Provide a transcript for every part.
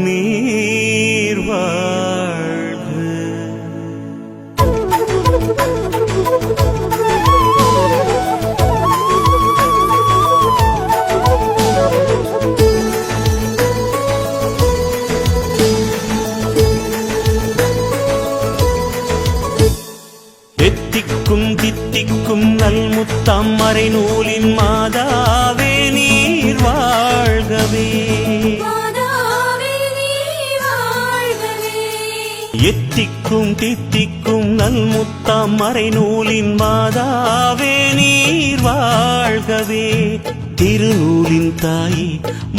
நீர் வாழ்க. எத்திக்கும் தித்திக்கும் நல்முத்தாம் மறைநூலின் மாதாவே நீர் வாழ்கவே. எத்திக்கும் தித்திக்கும் நல்முத்தாம் மறைநூலின் மாதாவே நீர் வாழ்கவே. திருநூலின் தாயே,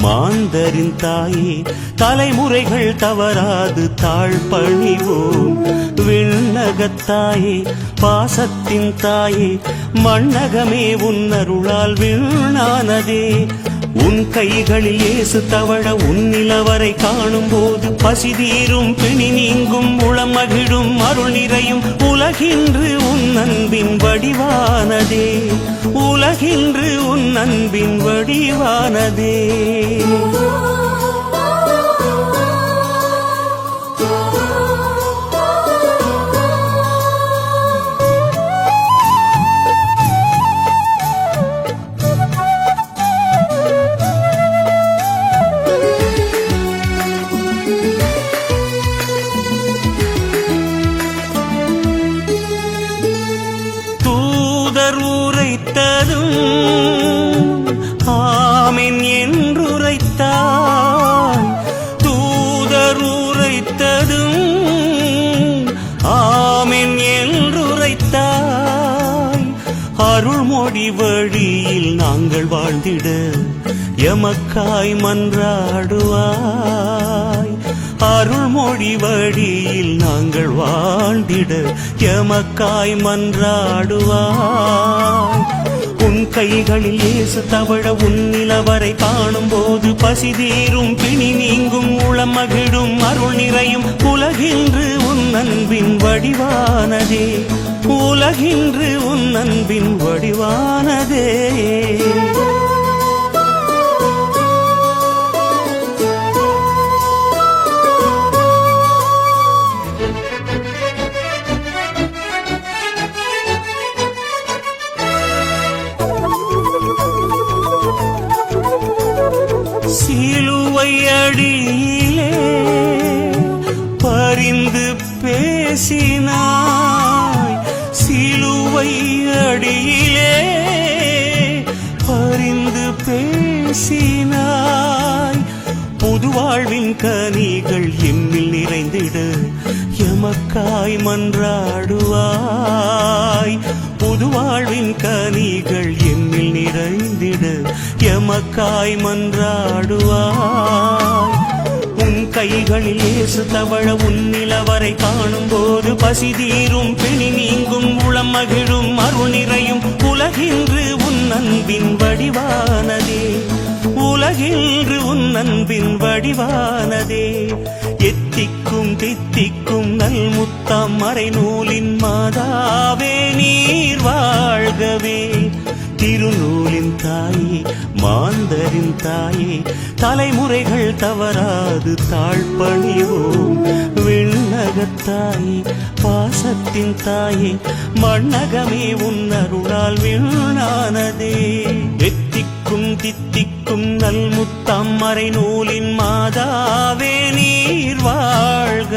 மாந்தரின் தாயே, தலைமுறைகள் தவறாது தாழ்பணிவோம். விண்ணகத்தாயே, பாசத்தின் தாயே, மண்ணகமே உன்னருளால் வீணானதே. உன் கைகளில் இயேசு தவழ உன்னிலவரை காணும் போது பசிதீரும் பிணி நீங்கும் உளம் மகிழும் அருள் நிறையும். உலகின்று உன் அன்பின் வடிவானதே, உலகின்று உன் அன்பின் வடிவானதே. உரைத்ததும் ஆமென் என்றுரைத்தாய். தூதர் உரைத்ததும் ஆமென் என்றுரைத்தாய். அருள்மொழி வழியில் நாங்கள் வாழ்ந்திட எமக்காய் மன்றாடுவாய். அருள்மொழி வழியில் நாங்கள் வாழ்ந்திட எமக்காய் மன்றாடுவாய். உன் கைகளில் இயேசு தவழ உன்னிலவரை காணும் போது பசிதீரும் பிணி நீங்கும் உளம் மகிழும் அருள் நிறையும். உலகின்று உன் அன்பின் வடிவானதே, உலகின்று உன் அன்பின் வடிவானதே. சிலுவை அடியிலே பரிந்து பேசினாய். சிலுவை அடியிலே பரிந்து பேசினாய். புது வாழ்வின் கனிகள் எம்மில் நிறைந்திட எமக்காய் மன்றாடுவாய். புது வாழ்வின் கனிகள் எம்மில் நிறைந்திட எமக்காய் மன்றாடுவாய். உன் கைகளில் இயேசு தவழ உன்னிலவரை காணும் போது பசிதீரும் பிணி நீங்கும் உளம் மகிழும் அருள் நிறையும். உலகின்று உன் அன்பின் வடிவானதே, உலகின்று உன் அன்பின் வடிவானதே. எத்திக்கும் தித்திக்கும் நல்முத்தாம் மறைநூலின் மாதாவே நீர் வாழ்கவே. திருநூலின் தாயே, மாந்தரின் தாயே, தலைமுறைகள் தவறாது தாழ்பணிவோம். விண்ணகத்தாயே, பாசத்தின் தாயே, மண்ணகமே உன்னருளால் வீணானதே. எத்திக்கும் தித்திக்கும் நல்முத்தாம் மறைநூலின் மாதாவே நீர் வாழ்க.